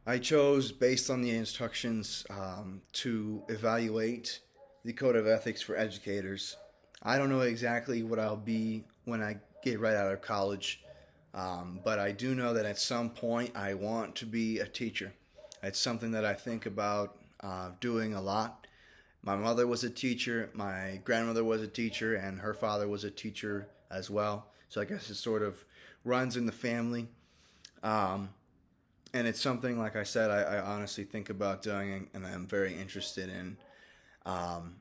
I chose, based on the instructions, to evaluate the code of ethics for educators. I don't know exactly what I'll be when I get right out of college, but I do know that at some point I want to be a teacher. It's something that I think about doing a lot. My mother was a teacher, my grandmother was a teacher, and her father was a teacher as well. So I guess it sort of runs in the family. Um, and it's something, like I said, I honestly think about doing, and I'm very interested in. Um,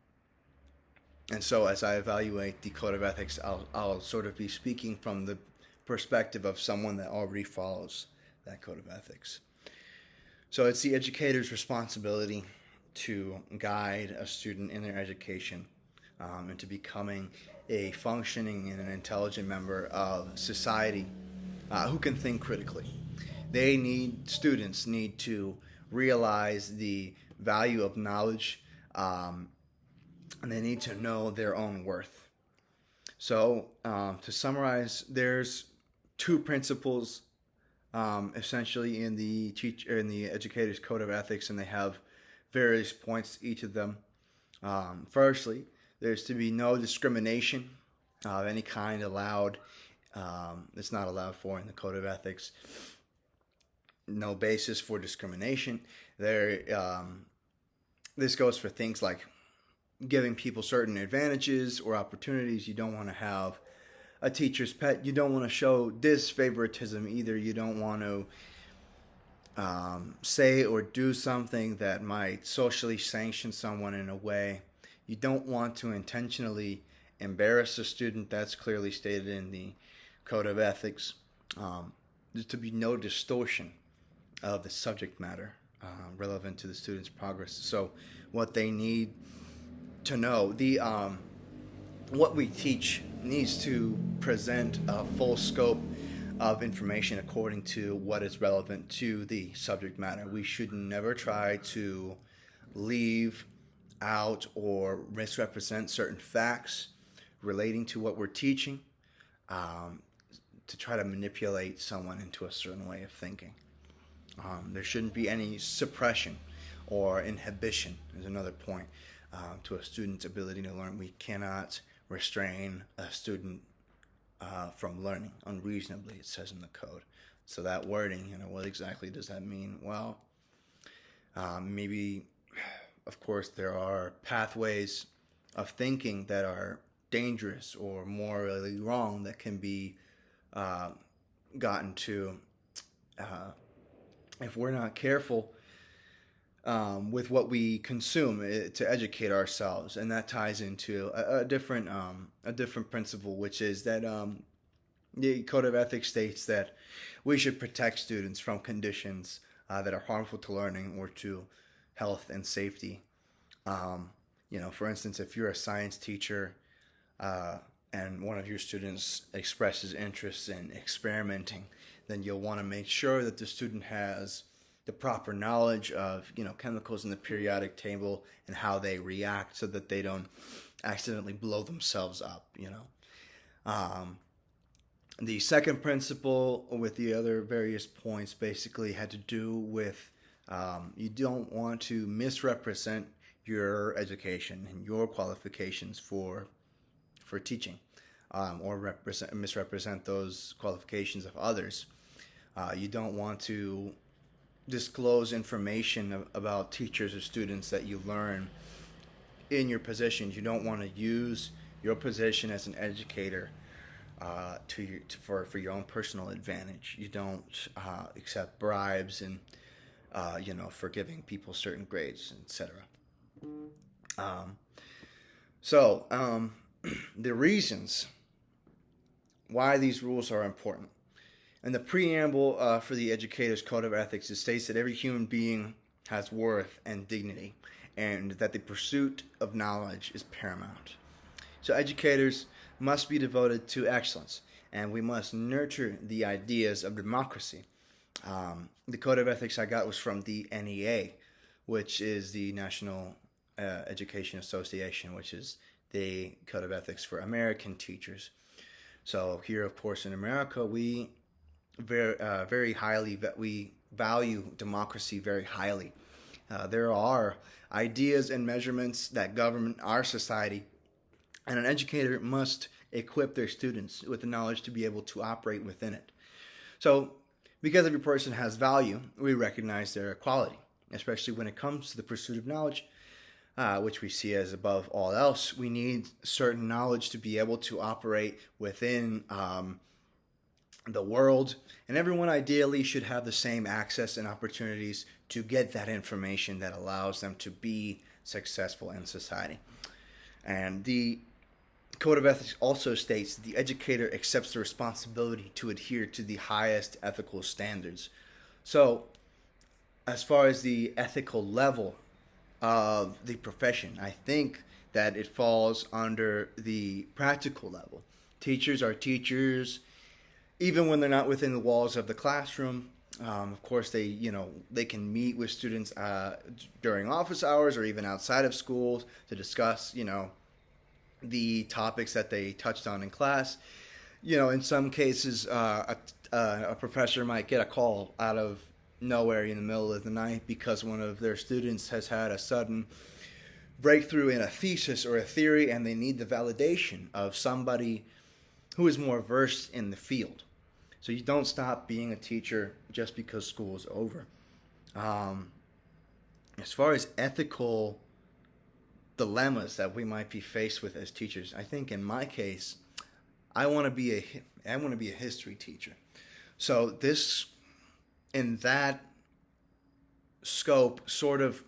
and so, as I evaluate the code of ethics, I'll sort of be speaking from the perspective of someone that already follows that code of ethics. So, it's the educator's responsibility to guide a student in their education into becoming a functioning and an intelligent member of society who can think critically. Students need to realize the value of knowledge, um, and they need to know their own worth. So, to summarize, there's two principles essentially in the educator's code of ethics, and they have various points to each of them. Firstly, there's to be no discrimination of any kind allowed. It's not allowed for in the code of ethics. No basis for discrimination. This goes for things like giving people certain advantages or opportunities. You don't want to have a teacher's pet. You don't want to show disfavoritism either. You don't want to say or do something that might socially sanction someone in a way. You don't want to intentionally embarrass a student. That's clearly stated in the code of ethics. There's to be no distortion of the subject matter relevant to the student's progress. So, what they need to know, the what we teach needs to present a full scope of information according to what is relevant to the subject matter. We should never try to leave out or misrepresent certain facts relating to what we're teaching um, to try to manipulate someone into a certain way of thinking. There shouldn't be any suppression or inhibition, is another point, to a student's ability to learn. We cannot restrain a student from learning unreasonably, it says in the code. So that wording, what exactly does that mean? Well, maybe, of course, there are pathways of thinking that are dangerous or morally wrong that can be gotten to if we're not careful with what we consume to educate ourselves, and that ties into a different principle, which is that the Code of Ethics states that we should protect students from conditions that are harmful to learning or to health and safety. For instance, if you're a science teacher and one of your students expresses interest in experimenting, then you'll want to make sure that the student has the proper knowledge of chemicals in the periodic table and how they react, so that they don't accidentally blow themselves up. The second principle, with the other various points, basically had to do with you don't want to misrepresent your education and your qualifications for teaching, or misrepresent those qualifications of others. You don't want to disclose information about teachers or students that you learn in your positions. You don't want to use your position as an educator for your own personal advantage. You don't accept bribes and for giving people certain grades, etc. So the reasons why these rules are important. In the preamble for the Educator's Code of Ethics, it states that every human being has worth and dignity, and that the pursuit of knowledge is paramount. So educators must be devoted to excellence, and we must nurture the ideas of democracy. The Code of Ethics I got was from the NEA, which is the National Education Association, which is the Code of Ethics for American teachers. So here, of course, in America, we very highly value democracy very highly. There are ideas and measurements that govern our society, and an educator must equip their students with the knowledge to be able to operate within it. So, because every person has value, we recognize their equality, especially when it comes to the pursuit of knowledge, which we see as above all else. We need certain knowledge to be able to operate within the world, and everyone ideally should have the same access and opportunities to get that information that allows them to be successful in society. And the Code of Ethics also states that the educator accepts the responsibility to adhere to the highest ethical standards. So, as far as the ethical level of the profession, I think that it falls under the practical level. Teachers are teachers, even when they're not within the walls of the classroom. Of course, they can meet with students during office hours or even outside of schools to discuss, the topics that they touched on in class. In some cases, a professor might get a call out of nowhere in the middle of the night because one of their students has had a sudden breakthrough in a thesis or a theory, and they need the validation of somebody who is more versed in the field. So you don't stop being a teacher just because school is over. As far as ethical dilemmas that we might be faced with as teachers, I think in my case, I want to be a history teacher. So this, in that scope, sort of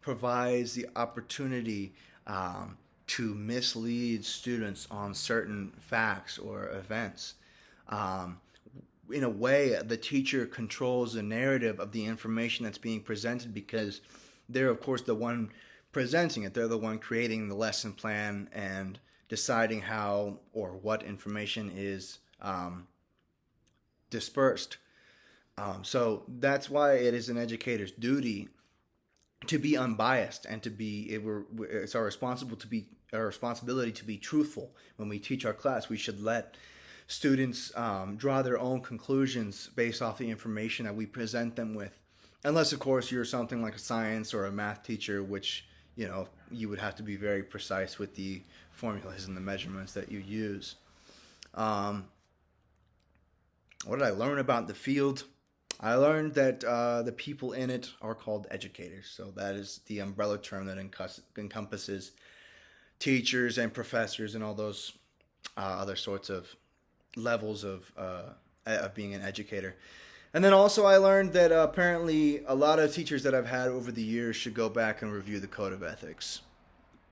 provides the opportunity to mislead students on certain facts or events. In a way, the teacher controls the narrative of the information that's being presented because they're, of course, the one presenting it. They're the one creating the lesson plan and deciding how or what information is dispersed. So that's why it is an educator's duty to be unbiased and it's our responsibility to be truthful. When we teach our class, we should let students draw their own conclusions based off the information that we present them with. Unless, of course, you're something like a science or a math teacher, which, you would have to be very precise with the formulas and the measurements that you use. What did I learn about the field? I learned that the people in it are called educators. So that is the umbrella term that encompasses teachers and professors and all those other sorts of levels of being an educator. And then also I learned that apparently a lot of teachers that I've had over the years should go back and review the Code of Ethics.